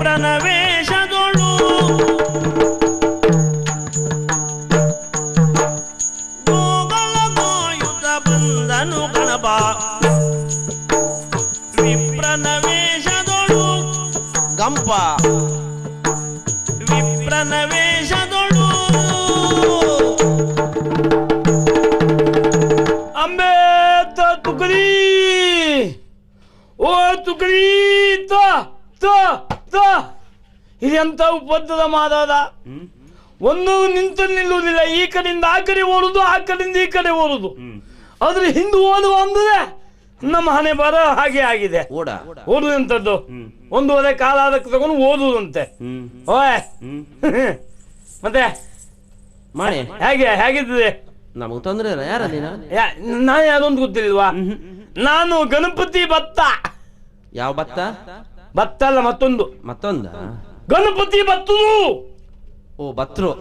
ವಿಪ್ರನ ವೇಷದೊಳು ಗೋಗಳ ಗೋಯುತ ಬಂದನು ಗಣಪ ವಿಪ್ರನ ವೇಷದೊಳು ಗಂಪ ವಿಪ್ರನ ವೇಷದೊಳು ಅಂಬೆ ತುಕಡಿ ಓ ತುಕಡಿ ಇದೆಂತ ಉಪದ್ರದ ಮಾತಾದ ಒಂದು ನಿಂತು ನಿಲ್ಲುವುದಿಲ್ಲ ಈ ಕಡೆಯಿಂದ ಆ ಕಡೆ ಓಡುದು ಆ ಕಡೆಯಿಂದ ಈ ಕಡೆ ಓಡುದು ಆದ್ರೆ ಹಿಂದೆ ಓದುವ ಅಂದ್ರೆ ನಮ್ಮ ಹಣೆ ಬರ ಹಾಗೆ ಆಗಿದೆ ಓದುವಂಥದ್ದು ಒಂದೂವರೆ ಕಾಲ ಅದಕ್ಕೆ ತಗೊಂಡು ಓದುದಂತೆ ಓಯ್ ಮತ್ತೆ ಮಾಡಿ ಹೇಗಿರ್ತದೆ ನಮಗ್ ತೊಂದ್ರೆ ಇಲ್ಲ ಯಾರ ನಾನು ಯಾವ್ದೊಂದು ಗೊತ್ತಿಲ್ವಾ ನಾನು ಗಣಪತಿ ಭತ್ತ ಯಾವ ಭತ್ತ ಭತ್ತ ಅಲ್ಲ ಮತ್ತೊಂದ ಗಣಪತಿ ಭತ್ತದು ಓ ಭಟ್ರು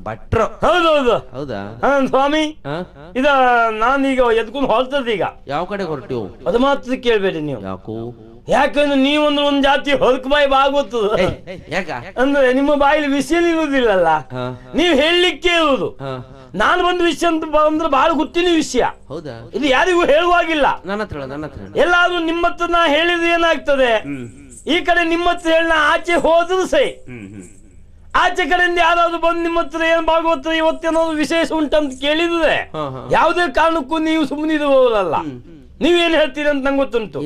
ಭಟ್ರು ಹೌದೌದು ಹೌದಾ ಸ್ವಾಮಿ ಇದ ನಾನೀಗ ಎದ್ಕೊಂಡು ಹೊರತದ ಈಗ ಯಾವ ಕಡೆ ಹೊರಟಿವು ಅದು ಮಾತ್ರ ಕೇಳ್ಬೇಡಿ ನೀವು ಯಾಕೋ ಯಾಕಂದ್ರೆ ನೀವೊಂದು ಒಂದ್ ಜಾತಿ ಹೊರಕ್ ಬಾಯಿ ಬಾಗುತ್ತದ ಯಾಕ ಅಂದ್ರೆ ನಿಮ್ಮ ಬಾಯಲ್ಲಿ ವಿಷಯ ಇರುವುದಿಲ್ಲಲ್ಲ ನೀವ್ ಹೇಳಲಿಕ್ಕೆ ಇರುವುದು ನಾನು ಬಂದ ವಿಷಯ ಅಂತ ಬಂದ್ರೆ ಬಹಳ ಗೊತ್ತಿನ ವಿಷಯ ಹೌದಾ ಇದು ಯಾರಿಗೂ ಹೇಳುವಾಗಿಲ್ಲ ನನ್ನ ಹತ್ರ ಎಲ್ಲಾದ್ರೂ ನಿಮ್ಮ ಹತ್ರ ನಾ ಹೇಳಿದ್ರೆ ಏನಾಗ್ತದೆ ಈ ಕಡೆ ನಿಮ್ಮ ಹತ್ರ ಹೇಳ ಆಚೆ ಹೋದ್ರು ಸೈ ಆಚೆ ಕಡೆಯಿಂದ ಯಾರಾದ್ರೂ ಬಂದು ನಿಮ್ಮ ಹತ್ರ ಏನ್ ಭಾಗವತ ಇವತ್ತೇನಾದ್ರು ವಿಶೇಷ ಉಂಟಂತ ಕೇಳಿದ್ರೆ ಯಾವುದೇ ಕಾರಣಕ್ಕೂ ನೀವು ಸುಮ್ಮನಿರುವವರಲ್ಲ ನೀವೇನ್ ಹೇಳ್ತೀರಿ ಅಂತ ನಂಗೆ ಗೊತ್ತುಂಟು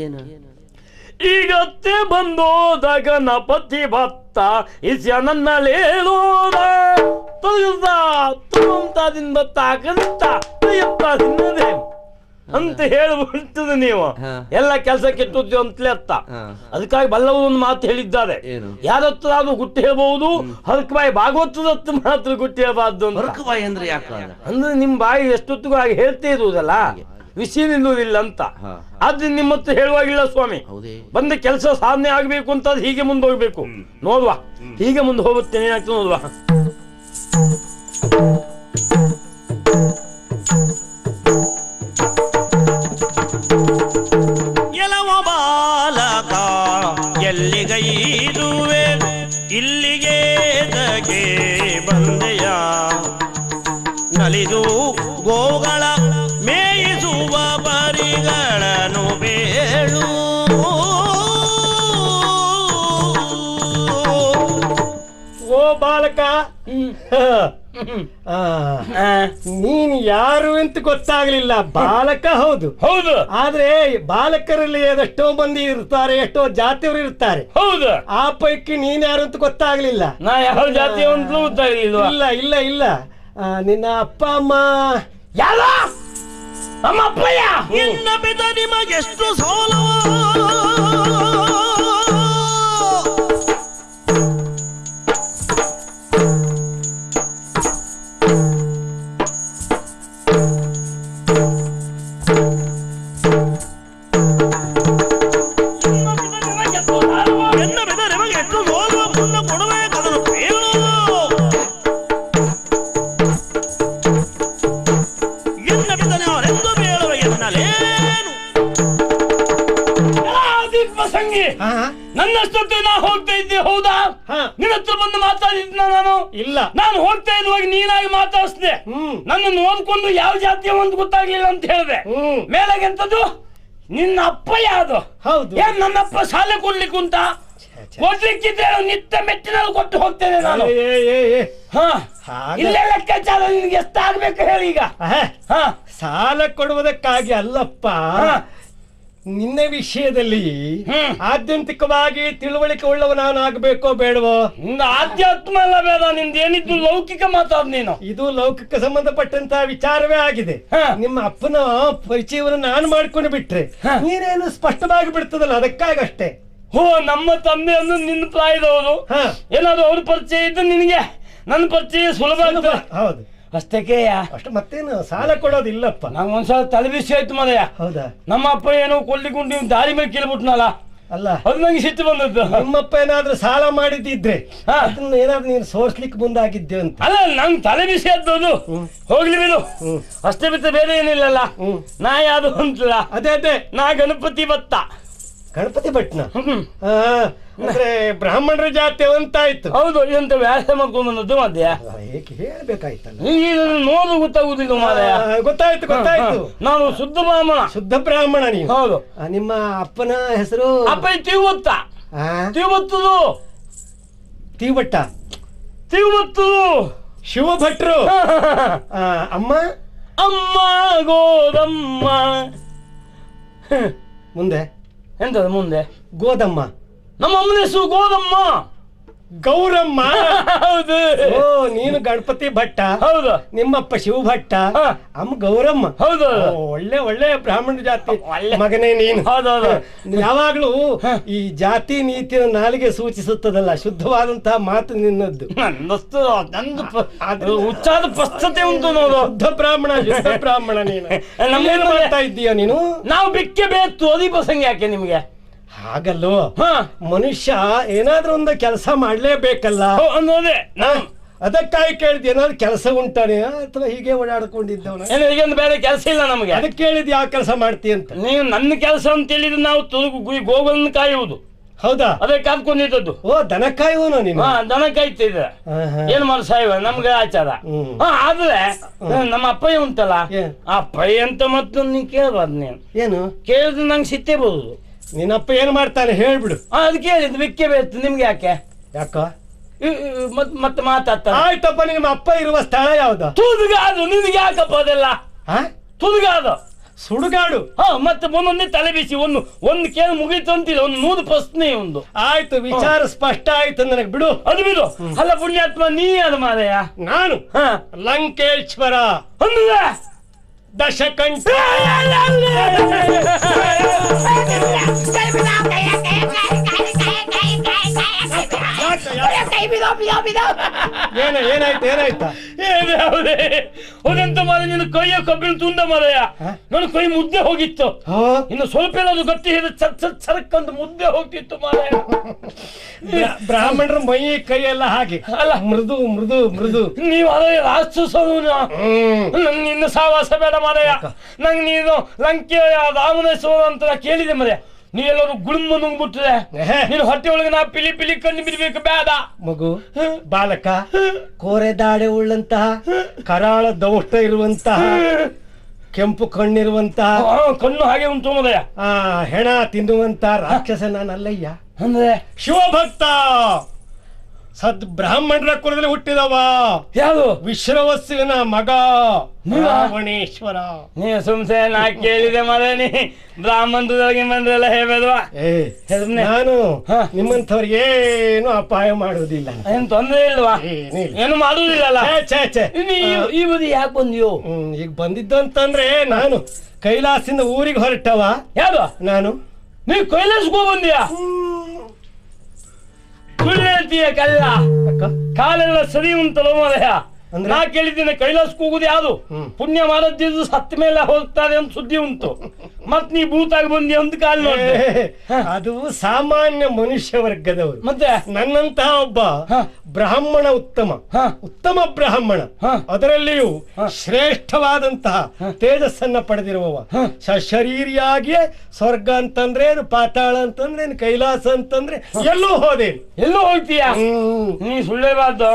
ಈಗತ್ತೆ ಬಂದೋದ ಗಣಪತಿ ಭತ್ತ ಇಸ್ಯ ನನ್ನಲೇಳೋದ ತುಮಂತಾದಿಂದ ತಾಕಂತ ತಿನ್ನದೆ ಅಂತ ಹೇಳ್ಬಿಡ್ತದೆ ನೀವು ಎಲ್ಲ ಕೆಲಸ ಕೆಟ್ಟದ್ದು ಅಂತಲೇ ಅರ್ಥ ಅದಕ್ಕಾಗಿ ಬಲ್ಲವರು ಒಂದು ಮಾತು ಹೇಳಿದ್ದಾರೆ ಯಾರತ್ರ ಅದು ಗುಟ್ಟು ಹೇಳ್ಬಹುದು ಹರಕ್ ಬಾಯಿ ಭಾಗವತದತ್ತು ಮಾತ್ರ ಗುಟ್ಟು ಹೇಳ್ಬಾರ್ದು ಅಂದ್ರೆ ಯಾಕೆ ಅಂದ್ರೆ ನಿಮ್ ಬಾಯಿ ಎಷ್ಟೊತ್ತಿಗೂ ಹಾಗೆ ಹೇಳ್ತೇ ಇರುವುದಲ್ಲ ವಿಷಯ ನಿಲ್ಲುವುದಿಲ್ಲ ಅಂತ ಆದ್ರೆ ನಿಮ್ಮ ಹತ್ರ ಹೇಳುವಾಗಿಲ್ಲ ಸ್ವಾಮಿ ಬಂದ ಕೆಲಸ ಸಾಧನೆ ಆಗ್ಬೇಕು ಅಂತ ಹೀಗೆ ಮುಂದೆ ಹೋಗ್ಬೇಕು ನೋಡುವ ಹೀಗೆ ಮುಂದೆ ಹೋಗುತ್ತೇನೆ ಏನಾಗ್ತದೆ ನೋಡುವ ಎಲವ ಬಾಲಕ ಎಲ್ಲಿಗೈದುವೆ ಇಲ್ಲಿಗೆ ಬಂದೆಯ ನಲಿದು ಗೋಗಳ ಮೇಯಿಸುವ ಪರಿಗಳನ್ನು ಬೇಳು ಓ ಬಾಲಕ ನೀನ್ ಯಾರು ಅಂತ ಗೊತ್ತಾಗ್ಲಿಲ್ಲ ಬಾಲಕ ಹೌದು ಆದ್ರೆ ಬಾಲಕರಲ್ಲಿ ಎಷ್ಟೋ ಮಂದಿ ಇರ್ತಾರೆ ಎಷ್ಟೋ ಜಾತಿಯವರು ಇರ್ತಾರೆ ಹೌದು ಆ ಪೈಕಿ ನೀನ್ ಯಾರು ಅಂತ ಗೊತ್ತಾಗ್ಲಿಲ್ಲ ನಾ ಯಾವ ಜಾತಿ ಅಂತ ಗೊತ್ತಾಗ್ಲಿಲ್ಲ ಇಲ್ಲ ಇಲ್ಲ ಇಲ್ಲ ನಿನ್ನ ಅಪ್ಪ ಅಮ್ಮ ಯಾರ ನಮ್ಮ ಅಪ್ಪಯ್ಯ ಎನ್ನ ಬಿದ ನಿಮಗೆಷ್ಟು ಸೋಲವ ನನ್ನಷ್ಟೊತ್ತು ನಾ ಹೋಗ್ತಾ ಇದ್ದೆ ಹೌದಾ ನಿನ್ನ ಹತ್ರ ಬಂದು ಮಾತಾಡಿದ್ನ ನಾನು ಇಲ್ಲ ನಾನು ಹೋಗ್ತಾ ಇರುವಾಗ ನೀನಾಗಿ ಮಾತಾಡಿಸ್ದೆ ನನ್ನನ್ನು ನೋಡ್ಕೊಂಡು ಯಾವ ಜಾತಿಯ ಒಂದು ಗೊತ್ತಾಗ್ಲಿಲ್ಲ ಅಂತ ಹೇಳಿದೆ ಮೇಲಾಗೆ ಎಂತದ್ದು ನಿನ್ನ ಅಪ್ಪ ಯಾವುದು ಹೌದು ಏನ್ ನನ್ನಪ್ಪ ಶಾಲೆ ಕೊಡ್ಲಿಕ್ಕೆ ಉಂಟ ಕೊಡ್ಲಿಕ್ಕಿದ್ರೆ ನಿತ್ಯ ಮೆಟ್ಟಿನಲ್ಲಿ ಕೊಟ್ಟು ಹೋಗ್ತೇನೆ ನಾನು ಇಲ್ಲೇ ಲೆಕ್ಕಾಚಾರ ನಿನ್ಗೆ ಎಷ್ಟಾಗ್ಬೇಕು ಹೇಳಿ ಈಗ ಸಾಲ ಕೊಡುವುದಕ್ಕಾಗಿ ಅಲ್ಲಪ್ಪ ನಿನ್ನ ವಿಷಯದಲ್ಲಿ ಆದ್ಯಂತಿಕವಾಗಿ ತಿಳುವಳಿಕೆ ಉಳ್ಳವ ನಾನು ಆಗ್ಬೇಕೋ ಬೇಡವೋ ಆಧ್ಯಾತ್ಮ ಅಲ್ಲ ಬೇಡ ನಿಂದ ಏನಿದ್ದು ಲೌಕಿಕ ಮಾತಾಡ್ ನೀನು ಇದು ಲೌಕಿಕ ಸಂಬಂಧಪಟ್ಟಂತ ವಿಚಾರವೇ ಆಗಿದೆ ನಿಮ್ಮ ಅಪ್ಪನ ಪರಿಚಯವನ್ನು ನಾನು ಮಾಡ್ಕೊಂಡು ಬಿಟ್ರೆ ನೀನೇನು ಸ್ಪಷ್ಟವಾಗಿ ಬಿಡ್ತದಲ್ಲ ಅದಕ್ಕಾಗಷ್ಟೇ ನಮ್ಮ ತಂದೆಯನ್ನು ನಿನ್ನ ಪ್ರಾಯದವರು ಏನಾದ್ರು ಅವ್ರ ಪರಿಚಯ ಇದ್ದು ನಿನಗೆ ನನ್ನ ಪರಿಚಯ ಸುಲಭ ಹೌದು ಅಷ್ಟಕ್ಕೆಯ ಅಷ್ಟು ಮತ್ತೇನು ಸಾಲ ಕೊಡೋದಿಲ್ಲಪ್ಪ ನಂಗೆ ಒಂದ್ಸಲ ತಲೆ ಬಿಸಿ ಆಯ್ತು ಮದಯ್ಯ ಹೌದಾ ನಮ್ಮ ಅಪ್ಪ ಏನೋ ಕೊಡ್ಲಿಕ್ಕೆ ನೀವು ದಾರಿ ಮೇಲೆ ಕೇಳ್ಬಿಟ್ನಲ್ಲ ಅಲ್ಲ ಅದು ನಂಗೆ ಸಿಟ್ಟು ಬಂದದ್ದು ನಿಮ್ಮಪ್ಪ ಏನಾದ್ರೂ ಸಾಲ ಮಾಡಿದ್ದಿದ್ರೆ ಅದನ್ನ ಏನಾದ್ರು ನೀನು ಸೋರ್ಸ್ಲಿಕ್ಕೆ ಮುಂದಾಗಿದ್ದೆ ಅಂತ ಅಲ್ಲ ನಂಗೆ ತಲೆ ಬಿಸಿ ಆದ್ದು ಹೋಗ್ಲಿ ಬಿಡು ಅಷ್ಟೇ ಬಿಟ್ಟು ಬೇರೆ ಏನಿಲ್ಲಲ್ಲ ನಾ ಯಾವ್ದು ಅಂತಲ್ಲ ಅದೇ ಅದೇ ನಾ ಗಣಪತಿ ಭತ್ತ ಗಣಪತಿ ಭಟ್ನ ಅಂದ್ರೆ ಬ್ರಾಹ್ಮಣರ ಜಾತಿ ಅಂತ ಆಯ್ತು. ಹೌದು, ಎಂತ ವ್ಯಾಸ ಮಾಡ್ಕೊಂಡು ಬಂದದ್ದು ಮಧ್ಯ ಹೇಗೆ ಹೇಳ್ಬೇಕಾಯ್ತಲ್ಲ, ನೋಡು ಗೊತ್ತಾಗುದಿಲ್ಲ ಮಾರಾಯ. ಗೊತ್ತಾಯ್ತು ಗೊತ್ತಾಯ್ತು. ನಾನು ಶುದ್ಧ ಬ್ರಾಹ್ಮಣ. ಶುದ್ಧ ಬ್ರಾಹ್ಮಣ ನೀವು? ಹೌದು. ನಿಮ್ಮ ಅಪ್ಪನ ಹೆಸರು? ಅಪ್ಪ ತಿವತ್ತ. ತಿವತ್ತದು ತೀವಟ್ಟ. ತಿವತ್ತದು ಶಿವಭಟ್ರು. ಅಮ್ಮ? ಅಮ್ಮ ಗೋದಮ್ಮ. ಮುಂದೆ ಎಂತದ ಮುಂದೆ? ಗೋದಮ್ಮ. ನಮ್ಮ ಅಮ್ಮನ ಹೆಸರು ಗೋದಮ್ಮ. ಗೌರಮ್ಮ. ಹೌದು. ಓ, ನೀನು ಗಣಪತಿ ಭಟ್ಟ. ಹೌದು. ನಿಮ್ಮಪ್ಪ ಶಿವಭಟ್ಟ, ಅಮ್ಮ ಗೌರಮ್ಮ. ಹೌದು. ಒಳ್ಳೆ ಒಳ್ಳೆ ಬ್ರಾಹ್ಮಣ ಜಾತಿ ಮಗನೇ ನೀನು. ಹೌದೌದು. ಯಾವಾಗ್ಲೂ ಈ ಜಾತಿ ನೀತಿಯ ನಾಲಿಗೆ ಸೂಚಿಸುತ್ತದಲ್ಲ, ಶುದ್ಧವಾದಂತಹ ಮಾತು ನಿನ್ನದ್ದು. ನಂದು ಉಚ್ಚಾದ ಪ್ರಸ್ತುತಿ ಉಂಟು ನೋಡು. ಶುದ್ಧ ಬ್ರಾಹ್ಮಣ, ಶುದ್ಧ ಬ್ರಾಹ್ಮಣ ನೀನು. ನಮ್ಗೇನು ಮಾಡ್ತಾ ಇದ್ದೀಯ ನೀನು? ನಾವು ಬಿಕ್ಕೆ ಬೇಕು ಅದಿ ಪ್ರಸಂಗ ಯಾಕೆ ನಿಮ್ಗೆ? ಹಾಗಲ್ಲೋ, ಮನುಷ್ಯ ಏನಾದ್ರೂ ಒಂದು ಕೆಲಸ ಮಾಡ್ಲೇಬೇಕಲ್ಲ ಅನ್ನೋದೇ. ಅದಕ್ಕಾಗಿ ಕೇಳಿದ್ ಏನಾದ್ರು ಕೆಲಸ ಉಂಟಾನೆ ಅಥವಾ ಹೀಗೆ ಓಡಾಡ್ಕೊಂಡಿದ್ದವನ? ಈಗೊಂದು ಬೇರೆ ಕೆಲಸ ಇಲ್ಲ ನಮಗೆ. ಅದಕ್ಕೆ ಕೇಳಿದ್ ಯಾವ ಕೆಲಸ ಮಾಡ್ತೀಯ ಅಂತ. ನೀವು ನನ್ನ ಕೆಲಸ ಅಂತ ಹೇಳಿದ್ರೆ ನಾವು ಗೋಗಳನ್ನು ಕಾಯುವುದು. ಹೌದಾ? ಅದೇ ಕಾದ್ಕೊಂಡಿದ್ದದ್ದು. ಓ, ದನ ಕಾಯುವನು ನೀನು? ದನ ಕಾಯ್ತಿದ್ರೆ ಏನ್ ಮಾಡಿ ಸಾಯುವ ನಮ್ಗೆ ಆಚಾರ. ಆದ್ರೆ ನಮ್ಮ ಅಪ್ಪಯ್ಯ ಉಂಟಲ್ಲ, ಅಪ್ಪಯ್ಯ ಅಂತ ಮತ್ತೊಂದು ನೀನ್ ಕೇಳಬಾರ್ದು. ನೀನು ಏನು ಕೇಳಿದ್ರೆ ನಂಗೆ ಸಿಟ್ಟೆ ಬರುದು. ನಿನ್ನಪ್ಪ ಏನ್ ಮಾಡ್ತಾನೆ ಹೇಳ್ಬಿಡು. ಅದಕ್ಕೆ ಹೇಳಿದ್ದು ಬಿಕ್ಕೆ ಬೇಕು. ನಿಮ್ಗೆ ಯಾಕೆ? ಯಾಕ ಮತ್ತೆ ಮಾತಾಡ್ತಾನೆ. ಆಯ್ತಪ್ಪ, ನಿಮ್ಮ ಅಪ್ಪ ಇರುವ ಸ್ಥಳ ಯಾವ್ದು? ತುದುಗಾದು. ನಿನ್ಗೆ ಯಾಕಪ್ಪ ಅದೆಲ್ಲ? ತುದುಗಾದು, ಸುಡುಗಾಡು. ಮತ್ತೆ ಒಂದೊಂದೇ ತಲೆ ಬಿಸಿ ಒಂದು ಕೇಳಿ ಮುಗೀತು ಅಂತಿಲ್ಲ. ಒಂದು 100 ಪ್ರಶ್ನೆ ಒಂದು. ಆಯ್ತು, ವಿಚಾರ ಸ್ಪಷ್ಟ ಆಯ್ತು ನನಗೆ, ಬಿಡು. ಅದು ಬಿಡು. ಅಲ್ಲ ಪುಣ್ಯಾತ್ಮ, ನೀ ಅದು ಮಾದಯ್ಯ. ನಾನು ಲಂಕೇಶ್ವರ ಅಂದ್ರೆ ದಶಕಂಠ. ಏನಾಯ್ತು ಏನಾಯ್ತಾ? ಅದಂತ ಮಾರ, ನಿನ್ನ ಕೈಯ ಕಬ್ಬಿಣ ತುಂಡ ಮಾರಯ್ಯ. ನನ್ನ ಕೈ ಮುದ್ದೆ ಹೋಗಿತ್ತು. ಇನ್ನು ಸ್ವಲ್ಪ ಏನಾದ್ರು ಗಟ್ಟಿ ಚರಕ್ಕಂತ ಮುದ್ದೆ ಹೋಗ್ತಿತ್ತು ಮಾರಯ್ಯ. ಬ್ರಾಹ್ಮಣರ ಮೈ ಕೈ ಎಲ್ಲ ಹಾಗೆ ಅಲ್ಲ, ಮೃದು ಮೃದು ಮೃದು. ನೀವು ಅದೇ ರಾಕ್ಷಸನು. ನಂಗೆ ನಿನ್ನ ಸಾವಾಸ ಬೇಡ ಮಾರಯ್ಯ. ನಂಗೆ ನೀನು ಲಂಕೆಯ ರಾಮನೇಶ್ವರ ಅಂತ ಕೇಳಿದೆ ಮರ್ಯ. ನೀವೆಲ್ಲರೂ ಗುಳುಮ್ಮ ನುಂಗ್ಬಿಟ್ರೆ ನೀನು ಹೊಟ್ಟೆ ಒಳಗೆ ನಾ ಪಿಲಿ ಪಿಲಿ ಕಣ್ಣು ಬಿಡ್ಬೇಕು. ಬೇಡ ಮಗು, ಬಾಲಕ, ಕೋರೆ ದಾಡೆ ಉಳ್ಳಂತಹ, ಕರಾಳ ದೌಷ್ಟ ಇರುವಂತಹ, ಕೆಂಪು ಕಣ್ಣಿರುವಂತಹ, ಕಣ್ಣು ಹಾಗೆ ಉಂಟು ಮದಯ, ಹೆಣ ತಿನ್ನುವಂತ ರಾಕ್ಷಸ ನಾನಲ್ಲಯ್ಯ. ಅಂದ್ರೆ ಶಿವಭಕ್ತ, ಸದ್ ಬ್ರಾಹ್ಮಣರ ಕುಲದಲ್ಲಿ ಹುಟ್ಟಿದವ. ಯಾವುದು? ವಿಶ್ರವಸ್ಸುವಿನ ಮಗ ರಾವಣೇಶ್ವರ. ನೀ ಸುಮ್ಸೆ ನಾ ಕೇಳಿದೆ ಮದ, ನೀ ಬ್ರಾಹ್ಮಣದೊಳಗೆ ಬಂದ್ರಲ್ಲ ಹೇಳ್ಬೇಡ್ವಾ? ನಾನು ನಿಮ್ಮಂಥವ್ರಿಗೆ ಏನು ಅಪಾಯ ಮಾಡುವುದಿಲ್ಲ. ಏನ್ ತೊಂದ್ರೆ ಇಲ್ವಾ? ಏನು ಮಾಡುವುದಿಲ್ಲಲ್ಲ. ಈ ಬದಿ ಯಾಕೆ ಬಂದಿಯೋ? ಈಗ ಬಂದಿದ್ದು ಅಂತಂದ್ರೆ, ನಾನು ಕೈಲಾಸದಿಂದ ಊರಿಗೆ ಹೊರಟವ. ಯಾರು? ನಾನು. ನೀ ಕೈಲಾಸಕ್ಕೂ ಬಂದಿಯಾ? ಸುಳ್ಳು ಹೇಳ್ತೀಯ ಕಲ್ಲ. ಕಾಲೆಲ್ಲ ಸರಿ ಉಂಟಲ್ಲ ಮದಯ. ನಾ ಕೇಳಿದ್ದೀನಿ ಕೈಲಾಸಕ್ಕೆ ಹೋಗುದು ಯಾವುದು? ಪುಣ್ಯ ಮಾಡದಿದ್ದು ಸತ್ತ ಮೇಲೆ ಹೋಗ್ತಾರೆ ಅಂತ ಸುದ್ದಿ ಉಂಟು. ಮತ್ ನೀ ಭೂತಾಗಿ ಬಂದಿ ಅಂತ ಕಾಲ್ ನೋಡಿದೆ. ಅದು ಸಾಮಾನ್ಯ ಮನುಷ್ಯ ವರ್ಗದವರು. ಮತ್ತೆ ನನ್ನಂತಹ ಒಬ್ಬ ಬ್ರಾಹ್ಮಣ, ಉತ್ತಮ ಬ್ರಾಹ್ಮಣ, ಅದರಲ್ಲಿಯೂ ಶ್ರೇಷ್ಠವಾದಂತಹ ತೇಜಸ್ಸನ್ನ ಪಡೆದಿರುವವ, ಶರೀರಿಯಾಗಿಯೇ ಸ್ವರ್ಗ ಅಂತಂದ್ರೆ ಏನು, ಪಾತಾಳ ಅಂತಂದ್ರೆ ಏನು, ಕೈಲಾಸ ಅಂತಂದ್ರೆ ಎಲ್ಲೂ ಹೋದೇನು. ಎಲ್ಲೂ ಹೋಗ್ತೀಯ ನೀ? ಸುಳ್ಳೇಬಾರ್ದು.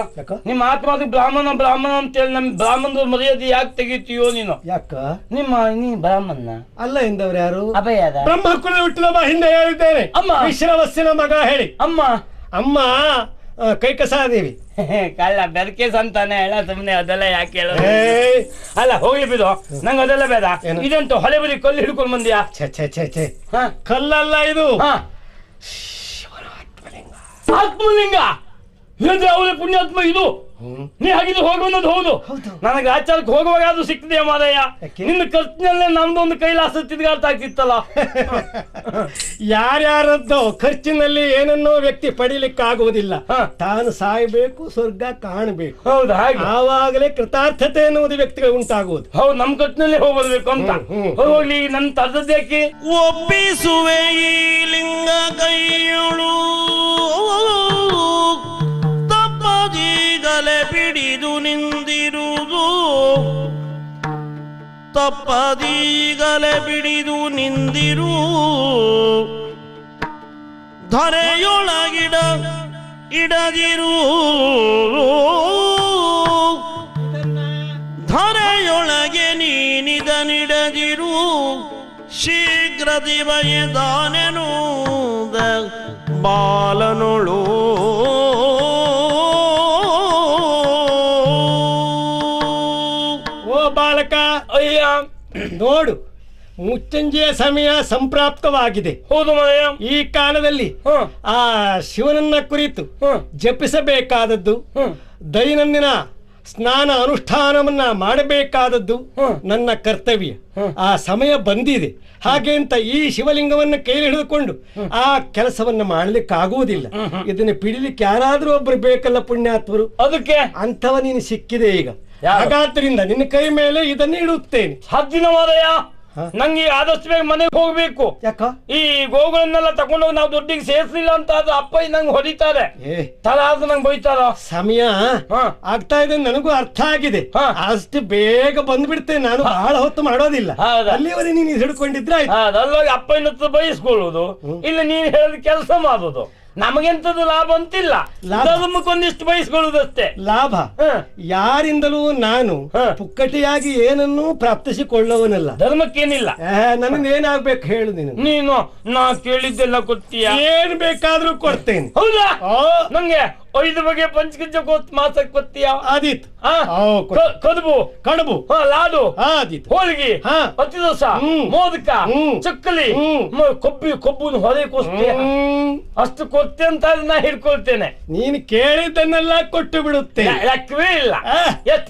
ನಿಮ್ಮ ಆತ್ಮ ಬ್ರಾಹ್ಮಣ ಬ್ರಾಹ್ಮಣ ಅಂತೇಳಿ ನಮ್ ಬ್ರಾಹ್ಮಣದ ಮರ್ಯಾದೆ ಯಾಕೆ ತೆಗಿತೀಯೋ ನೀನು? ಯಾಕ? ನೀ ಬ್ರಾಹ್ಮಣ ಅಲ್ಲ ಎಂದವ್ರು ಯಾರು? ಅಭಯದ ಬ್ರಹ್ಮಕುಲ ಹುಟ್ಟಿದವ. ಹಿಂದೆ ಹೇಳಿದ್ದೇನೆ, ಅಮ್ಮ ವಿಶ್ರವಸ್ಸಿನ ಮಗ ಹೇಳಿ. ಅಮ್ಮ ಕೈಕಸಾದೇವಿ. ಕಳ್ಳ ಬೆದಕೆ ಸಂತಾನೆ ಹೇಳ. ಸುಮ್ನೆ ಅದೆಲ್ಲ ಯಾಕೆ ಹೇಳ? ಅಲ್ಲ ಹೋಗಿ ಬಿಡು, ನಂಗೆ ಅದೆಲ್ಲ ಬೇಡ. ಇದಂತೂ ಹೊಳೆ ಬದಿ ಕಲ್ಲು ಹಿಡ್ಕೊಂಡು ಬಂದ್ಯಾ? ಕಲ್ಲಲ್ಲ ಇದು, ಆತ್ಮಲಿಂಗ. ಅವರೇ ಪುಣ್ಯಾತ್ಮ ಇದು. ನೀ ಹಾಗಿದ್ದು ಹೋಗುವಂಥದ್ದು ಹೌದು. ನನಗೆ ಆಚಾರಕ್ಕೆ ಹೋಗುವಾಗ ಅದು ಸಿಕ್ತಿದೆಯಾ ಮಾರಯ್ಯ? ನಿನ್ನ ಖರ್ಚಿನಲ್ಲೇ ನಮ್ದೊಂದು ಕೈಲಾಸ ತಿದ್ಗಾಟ ಆಗ್ತಿತ್ತಲ್ಲ. ಯಾರ್ಯಾರದ್ದೋ ಖರ್ಚಿನಲ್ಲಿ ಏನನ್ನೋ ವ್ಯಕ್ತಿ ಪಡಿಲಿಕ್ಕೆ ಆಗುವುದಿಲ್ಲ. ತಾನು ಸಾಯಬೇಕು, ಸ್ವರ್ಗ ಕಾಣಬೇಕು. ಹೌದು, ಹಾಗೆ ಆವಾಗಲೇ ಕೃತಾರ್ಥತೆ ಎನ್ನುವುದು ವ್ಯಕ್ತಿಗಳು ಉಂಟಾಗುವುದು. ಹೌದು, ನಮ್ ಖರ್ಚಿನಲ್ಲೇ ಹೋಗ್ಬರ್ಬೇಕು ಅಂತ. ಹೋಗ್ಲಿ, ನನ್ನ ತರದೇಕಿ ಒಪ್ಪಿಸುವೆ ಈ ಲಿಂಗ ಕೈಯೊಳು, ತಪ್ಪದೀಗಲೇ ಬಿಡಿದು ನಿಂದಿರುವುದು, ತಪ್ಪದೀಗಲೇ ಬಿಡಿದು ನಿಂದಿರು. ಇಡದಿರು ಧರೆಯೊಳಗೆ ನೀನಿದನಿಡದಿರು ಶೀಘ್ರ ದಿವಯದಾನೆನೂದ ಬಾಲನೊಳು ಓ ಬಾಲಕ, ಅಯ್ಯ ನೋಡು, ಮುಚ್ಚಂಜೆಯ ಸಮಯ ಸಂಪ್ರಾಪ್ತವಾಗಿದೆ. ಹೌದು ಮನೆಯ. ಈ ಕಾಲದಲ್ಲಿ ಆ ಶಿವನನ್ನ ಕುರಿತು ಜಪಿಸಬೇಕಾದದ್ದು, ದೈನಂದಿನ ಸ್ನಾನ ಅನುಷ್ಠಾನವನ್ನ ಮಾಡಬೇಕಾದದ್ದು ನನ್ನ ಕರ್ತವ್ಯ. ಆ ಸಮಯ ಬಂದಿದೆ. ಹಾಗೆ ಅಂತ ಈ ಶಿವಲಿಂಗವನ್ನು ಕೈಲಿ ಹಿಡಿದುಕೊಂಡು ಆ ಕೆಲಸವನ್ನ ಮಾಡ್ಲಿಕ್ಕಾಗುವುದಿಲ್ಲ. ಇದನ್ನ ಪಿಡಿಲಿಕ್ಕೆ ಯಾರಾದ್ರೂ ಒಬ್ರು ಬೇಕಲ್ಲ ಪುಣ್ಯಾತ್ಮರು. ಅದಕ್ಕೆ ಅಂಥವ ನೀನು ಸಿಕ್ಕಿದೆ ಈಗ. ಹಾಗಾದ್ರಿಂದ ನಿನ್ನ ಕೈ ಮೇಲೆ ಇದನ್ನು ಇಡುತ್ತೇನೆ. ಹದ್ದಿನ ಮಾದಯ್ಯ, ನಂಗೆ ಆದಷ್ಟು ಬೇಗ ಮನೆಗೆ ಹೋಗ್ಬೇಕು. ಯಾಕ? ಈ ಗೋಗಳನ್ನೆಲ್ಲ ತಗೊಂಡೋಗಿ ನಾವು ದುಡ್ಡಿಗೆ ಸೇರಿಸಲಿಲ್ಲ ಅಂತ ಅದು ಅಪ್ಪ ನಂಗೆ ಹೊಡಿತಾರೆ. ತಡ ಆದ್ರೆ ನಂಗೆ ಬೈತಾರ. ಸಮಯ ಆಗ್ತಾ ಇದೆ, ನನಗೂ ಅರ್ಥ ಆಗಿದೆ. ಅಷ್ಟು ಬೇಗ ಬಂದ್ಬಿಡ್ತೇನೆ ನಾನು, ಬಹಳ ಹೊತ್ತು ಮಾಡೋದಿಲ್ಲ. ಅಲ್ಲಿವರೆಗೆ ನೀನು ಹಿಡ್ಕೊಂಡಿದ್ರೆ ಅಲ್ಲೋಗಿ ಅಪ್ಪನ ಹತ್ರ ಬಯಸ್ಕೊಳ್ಳುದು, ಇಲ್ಲ ನೀನ್ ಹೇಳಿದ ಕೆಲಸ ಮಾಡೋದು. ನಮಗೆಂತದ್ದು ಲಾಭ ಅಂತಿಲ್ಲ, ಧರ್ಮಕ್ಕೊಂದಿಷ್ಟು ಬಯಸ್ಕೊಳ್ಳುದಷ್ಟೇ ಲಾಭ. ಯಾರಿಂದಲೂ ನಾನು ಪುಕ್ಕಟಿಯಾಗಿ ಏನನ್ನೂ ಪ್ರಾಪ್ತಿಸಿಕೊಳ್ಳುವನಲ್ಲ. ಧರ್ಮಕ್ಕೇನಿಲ್ಲ. ನನಗೆ ಏನಾಗ್ಬೇಕು ಹೇಳು ನೀನು ನಾ ಕೇಳಿದ್ದೆಲ್ಲ ಕೊಡ್ತೀಯ, ಏನ್ ಬೇಕಾದ್ರೂ ಕೊಡ್ತೇನೆ. ಹೌದಾ? ನಂಗೆ 5 ಬಗೆ ಪಂಚಕಜ್ಜ ಮಾಸಕ್ ಕೊಡ್ತೀಯ? ಆದೀತು. ಕಡುಬು, ಕಡುಬು, ಲಾಡು, ಆದೀತು. ಹೋಳಿಗೆ, ಅತಿ ದೋಸ, ಮೋದಕ, ಚಕ್ಕಲಿ, ಕೊಬ್ಬು ಹೊರೆ ಕೊಡ್ತೀಯ. ಅಷ್ಟು ಕೊಡ್ತೆ ಅಂತ ನಾ ಹಿಡ್ಕೊಳ್ತೇನೆ. ನೀನು ಕೇಳಿದ್ದನ್ನೆಲ್ಲ ಕೊಟ್ಟು ಬಿಡುತ್ತೆ. ಲೆಕ್ಕವೇ ಇಲ್ಲ. ಎಷ್ಟು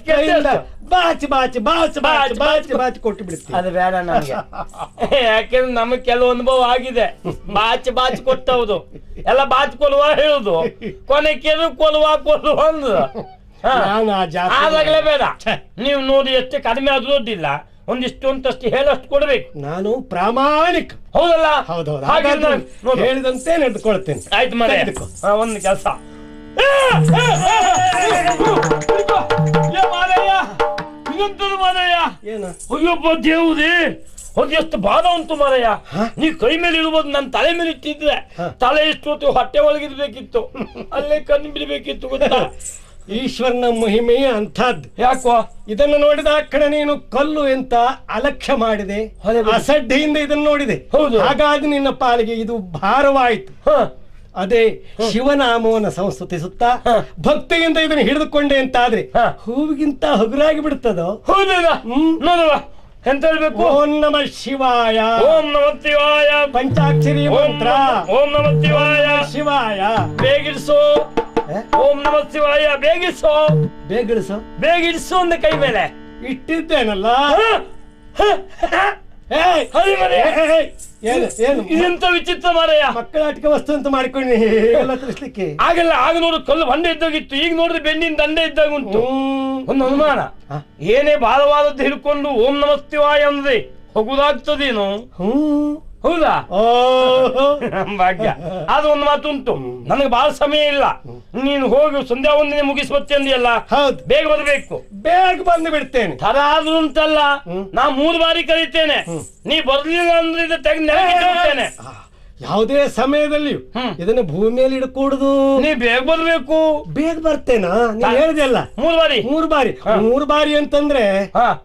ಬಾಚಿ ಬಾಚಿ ಬಾಚಿ ಬಾಚಿ ಬಾಚಿ ಬಾಚಿ ಕೊಟ್ಟು ಬಿಡುತ್ತೆ. ಅದು ಬೇಡ ನನಗೆ. ಯಾಕೆಂದ್ರೆ ನಮಗ್ ಕೆಲವು ಅನುಭವ ಆಗಿದೆ. ಬಾಚಿ ಬಾಚಿ ಕೊಟ್ಟವುದು ಎಲ್ಲ ಬಾಚಿ ಕೊಲ್ವ ಹೇಳುದು, ಕೊನೆ ಕೇಳಿದ್ರು ಕೊಲ್ವ ಅಂದ್ರು. ಆದಾಗಲೇ ಬೇಡ. ನೀವು ನೋಡಿ ಎಷ್ಟು ಕಡಿಮೆ ಆದ್ರೂ ದುಡ್ಡಿಲ್ಲ, ಒಂದಿಷ್ಟು ಅಂತಷ್ಟು ಹೇಳಷ್ಟು ಕೊಡ್ಬೇಕು. ನಾನು ಪ್ರಾಮಾಣಿಕ. ಹೌದಲ್ಲ? ಹೌದೌದು. ಹೇಳಿದಂತೆ ನಡೆದುಕೊಳ್ತೇನೆ. ಆಯ್ತು ಮನೆ. ಒಂದು ಕೆಲಸ, ಅಯ್ಯಪ್ಪ ದೇವ್ರೇ, ಎಷ್ಟು ಬಾಧ ಉಂಟು ಮಾರಯ್ಯ. ನೀ ಕೈ ಮೇಲೆ ಇರುವುದು ನನ್ನ ತಲೆ ಮೇಲೆ ಇಟ್ಟಿದ್ರೆ ತಲೆ ಇಷ್ಟು ಹೊಟ್ಟೆ ಒಳಗಿರ್ಬೇಕಿತ್ತು, ಅಲ್ಲೇ ಕಣ್ಣು ಬಿಡಬೇಕಿತ್ತು. ಗೊತ್ತಾ? ಈಶ್ವರನ ಮಹಿಮೆಯ ಅಂಥದ್ದು. ಯಾಕೋ ಇದನ್ನು ನೋಡಿದ ಕಡೆ ನೀನು ಕಲ್ಲು ಅಂತ ಅಲಕ್ಷ್ಯ ಮಾಡಿದೆ, ಅಸಡ್ಡೆಯಿಂದ ಇದನ್ನು ನೋಡಿದೆ. ಹೌದು. ಹಾಗಾಗಿ ನಿನ್ನ ಪಾಲಿಗೆ ಇದು ಭಾರವಾಯಿತು. ಅದೇ ಶಿವನಾಮವನ್ನು ಸಂಸ್ತುತಿಸುತ್ತಾ ಭಕ್ತಿಯಿಂದ ಇದನ್ನು ಹಿಡಿದುಕೊಂಡೆ ಅಂತಾದ್ರೆ ಹೂವಿಗಿಂತ ಹಗುರಾಗಿ ಬಿಡುತ್ತದೋ? ಹೌದಾ? ನೋಡುವ ಎಂತ ಹೇಳ್ಬೇಕು? ಓಂ ನಮ ಶಿವಾಯ, ಓಂ ನಮ ಶಿವಾಯ, ಪಂಚಾಕ್ಷರಿ ಮಂತ್ರ. ಓಂ ನಮ ಶಿವಾಯ, ಶಿವಾಯ ಬೇಗಿಡಿಸೋ. ಓಂ ನಮ ಶಿವಾಯ, ಬೇಗಿಡಿಸೋ. ಬೇಗಿಡಿಸೋ, ಬೇಗಿಡಿಸೋ ಅಂದ ಕೈ ಮೇಲೆ ಇಟ್ಟಿದ್ದೇನಲ್ಲ. ಇದೆಂತ ವಿಚಿತ್ರ ಮಾರಯ್ಯ. ಮಕ್ಕಳ ಆಟಿಕ ವಸ್ತು ಅಂತ ಮಾಡಿಕೊಂಡು ಎಲ್ಲ ತಿಳಿಸ್ಲಿಕ್ಕೆ ಆಗಲ್ಲ. ಆಗ ನೋಡು ಕಲ್ಲು ಬಂಡೆ ಇದ್ದಾಗಿತ್ತು, ಈಗ ನೋಡಿದ್ರೆ ಬೆಂಡಿನ ದಂಡೆ ಇದ್ದಾಗ ಉಂಟು. ಒಂದು ಅನುಮಾನ, ಏನೇ ಭಾರವಾದದ್ದು ಹಿಡ್ಕೊಂಡು ಓಂ ನಮ ಶಿವಾಯ ಅಂದ್ರೆ ಹೋಗುದಾಗ್ತದೇನು? ಹೌದಾ? ಭಾಗ್ಯ. ಅದು ಒಂದು ಮಾತು ಉಂಟು, ನನಗೆ ಬಹಳ ಸಮಯ ಇಲ್ಲ. ನೀನು ಹೋಗಿ ಸಂಧ್ಯಾ ವಂದನೆ ಮುಗಿಸ್ಬತ್ತೆ ಅಂದಿಯಲ್ಲ, ಹೌದು, ಬೇಗ ಬರಬೇಕು. ಬೇಗ ಬಂದು ಬಿಡ್ತೇನೆ. ತರ ಆದ್ರೂ ಉಂಟಲ್ಲ, ನಾ 3 ಬಾರಿ ಕರೀತೇನೆ. ನೀ ಬರ್ಲಿಲ್ಲ ಅಂದ್ರೆ ಇದು ತೆಗೆದು ಯಾವುದೇ ಸಮಯದಲ್ಲಿಯೂ ಇದನ್ನ ಭೂಮಿಯಲ್ಲಿ ಇಡಕೂಡುದು. ನೀ ಬೇಗ ಬರ್ಬೇಕು. ಬೇಗ ಬರ್ತೇನಾ? ನೀನ್ ಹೇಳಿದೆಲ್ಲ 3 ಬಾರಿ. 3 ಬಾರಿ ಅಂತಂದ್ರೆ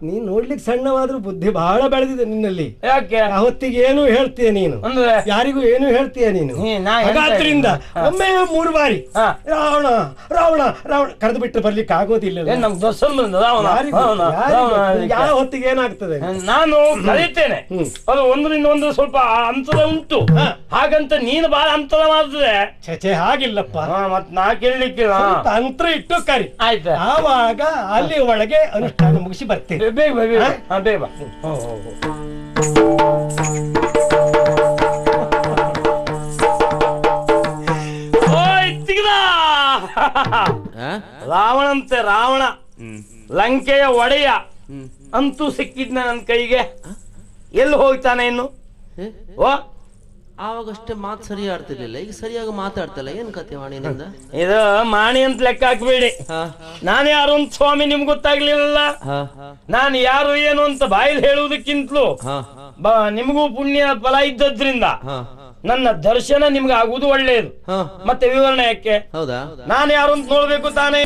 ನೀನ್ ನೋಡ್ಲಿಕ್ಕೆ ಸಣ್ಣವಾದ್ರೂ ಬುದ್ಧಿ ಬಹಳ ಬೆಳೆದಿದೆ ನಿನ್ನಲ್ಲಿ. ಯಾಕೆ? ಹೊತ್ತಿಗೆ ಏನು ಹೇಳ್ತೀಯ ನೀನು, ಯಾರಿಗೂ ಏನು ಹೇಳ್ತೀಯ ನೀನು. ಹಾಗಾದ್ರಿಂದ ಒಮ್ಮೆ 3 ಬಾರಿ ರಾವಣ ರಾವಣ ರಾವಣ ಕರೆದು ಬಿಟ್ಟು ಬರ್ಲಿಕ್ಕೆ ಆಗೋದಿಲ್ಲ. ಯಾವ ಹೊತ್ತಿಗೆ ಏನಾಗ್ತದೆ? ನಾನು ಕರೀತೇನೆ, ಅದು ಒಂದರಿಂದ ಒಂದು ಸ್ವಲ್ಪ ಅಂತರ ಉಂಟು. ಹಾಗಂತ ನೀನು ಬಾಳ ಅಂತರ ಮಾಡಿದ್ರೆ ಚಚೆ ಹಾಗಿಲ್ಲಪ್ಪ. ಮತ್ ನಾ ಕೇಳಲಿಕ್ಕಿಲ್ಲ. ಅಂತರ ಇಟ್ಟು ಕರಿ, ಆಯ್ತು. ಆವಾಗ ಅಲ್ಲಿ ಒಳಗೆ ಅನುಷ್ಠಾನ ಮುಗಿಸಿ ಬರ್ತೇನೆ. ಬೇಗ ಬೇಗ ಬೇಗ. ರಾವಣಂತೆ ರಾವಣ, ಲಂಕೆಯ ಒಡೆಯ ಅಂತೂ ಸಿಕ್ಕಿದ್ನ ನನ್ನ ಕೈಗೆ. ಎಲ್ಲಿ ಹೋಗ್ತಾನೆ ಇನ್ನು? ಆವಾಗಷ್ಟೇ ಮಾತು ಸರಿ ಆಡ್ತಿರ್ಲಿಲ್ಲ, ಈಗ ಸರಿಯಾಗಿ ಮಾತಾಡ್ತಲ್ಲ. ಏನ್ ಕತೆ ಮಾಣಿನಿಂದ? ಇದು ಮಾಣಿ ಅಂತ ಲೆಕ್ಕ ಹಾಕ್ಬೇಡಿ. ನಾನು ಯಾರು ಅಂತ ಸ್ವಾಮಿ ನಿಮ್ಗೆ ಗೊತ್ತಾಗ್ಲಿಲ್ಲ. ನಾನು ಯಾರು ಏನು ಅಂತ ಬಾಯಲ್ಲಿ ಹೇಳುವುದಕ್ಕಿಂತಲೂ ನಿಮಗೂ ಪುಣ್ಯ ಫಲ ಇದ್ದದ್ರಿಂದ ನನ್ನ ದರ್ಶನ ನಿಮ್ಗೆ ಆಗುವುದು ಒಳ್ಳೆಯದು. ಹಾ ಮತ್ತೆ ವಿವರಣೆ ಯಾಕೆ? ಹೌದಾ? ನಾನು ಯಾರು ಅಂತ ನೋಡ್ಬೇಕು ತಾನೇ.